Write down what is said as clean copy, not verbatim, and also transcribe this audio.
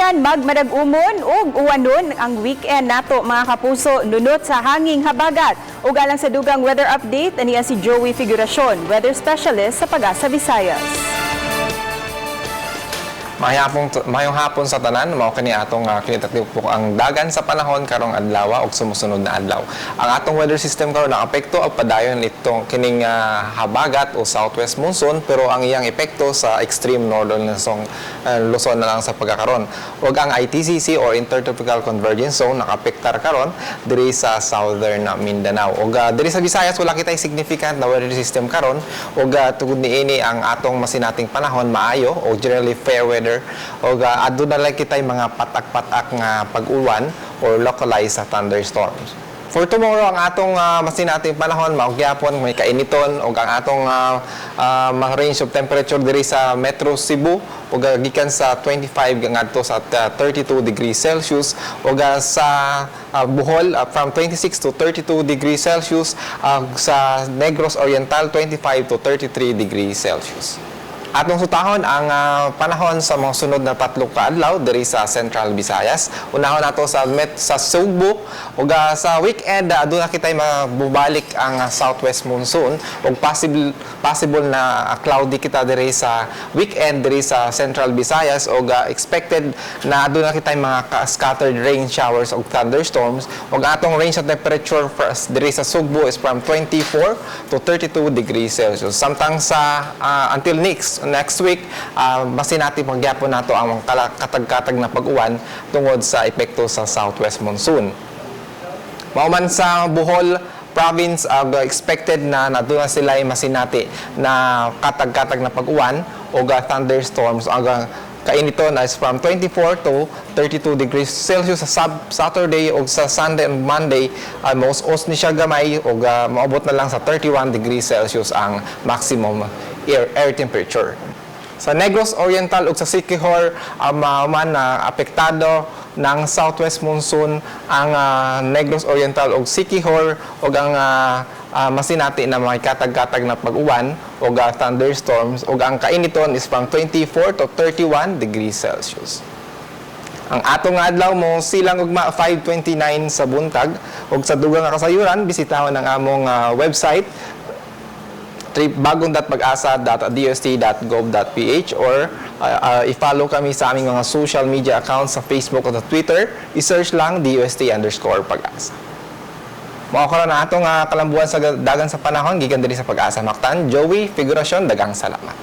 Anian magmadag-umon ug uwanon ang weekend nato mga kapuso nunot sa hanging habagat. Ug alang sa dugang weather update aniya si Joey Figuracion, weather specialist sa Pag-asa Visayas. Mayong hapon sa tanan, mao kani atong kinitakip po ang dagan sa panahon karong adlaw ug sumusunod na adlaw. Ang atong weather system karon nakapekto og padayon itong kining habagat o southwest monsoon, pero ang iyang epekto sa extreme northern Luzon na lang sa pagkakaron. Ug ang ITCC or Intertropical Convergence Zone nakapektar karon diri sa southern Mindanao. Ug diri sa Visayas wala kitay significant na weather system karon ug tungod niini ang atong masinating panahon maayo o generally fair weather o adto na lang kitay mga patak-patak nga pag-uwan or localized thunderstorms. For tomorrow, ang atong masinating panahon, maugyapon, may kainiton, o ang atong range of temperature diri sa Metro Cebu, o gikan sa 25 ngadto sa 32 degrees Celsius, o sa Bohol, from 26 to 32 degrees Celsius, sa Negros Oriental, 25 to 33 degrees Celsius. Atong sutahon ang panahon sa mga sunod na 3 ka adlaw diri sa Central Visayas. Unahon nato sa Sugbo ug sa weekend aduna kitay mabubalik ang southwest monsoon ug possible na cloudy kita diri sa weekend diri sa Central Visayas ug expected na aduna kitay mga scattered rain showers ug thunderstorms ug atong range of temperature diri sa Sugbo is from 24 to 32 degrees Celsius. Samtang sa until next week, basin natin pagyapon nato ang katag-katag na pag-uwan tungod sa epekto sa southwest monsoon. Mauman sa Bohol province, expected na naduna sila masinati na katag-katag na pag-uwan o thunderstorms. Ang kainiton is from 24 to 32 degrees Celsius sa Saturday o sa Sunday and Monday. Maus-os ni siya gamay o maabot na lang sa 31 degrees Celsius ang maximum air temperature. Sa Negros Oriental ug sa Siquijor, apektado ng southwest monsoon ang Negros Oriental ug Siquijor ug ang masinati na may katag-katag na pag-uwan ug thunderstorms ug ang kainiton is from 24 to 31 degrees Celsius. Ang atong adlaw mo silang ugma 5:29 sa buntag ug sa dugang kasayuran bisitahon ang among website bagong.pag-asa.dost.gov.ph or i-follow kami sa aming mga social media accounts sa Facebook at Twitter. I-search lang DOST_Pag-asa. Makakaroon na atong kalambuan sa dagan sa panahon, gikan diri sa Pag-asa Mactan. Joey Figuracion, dagang salamat.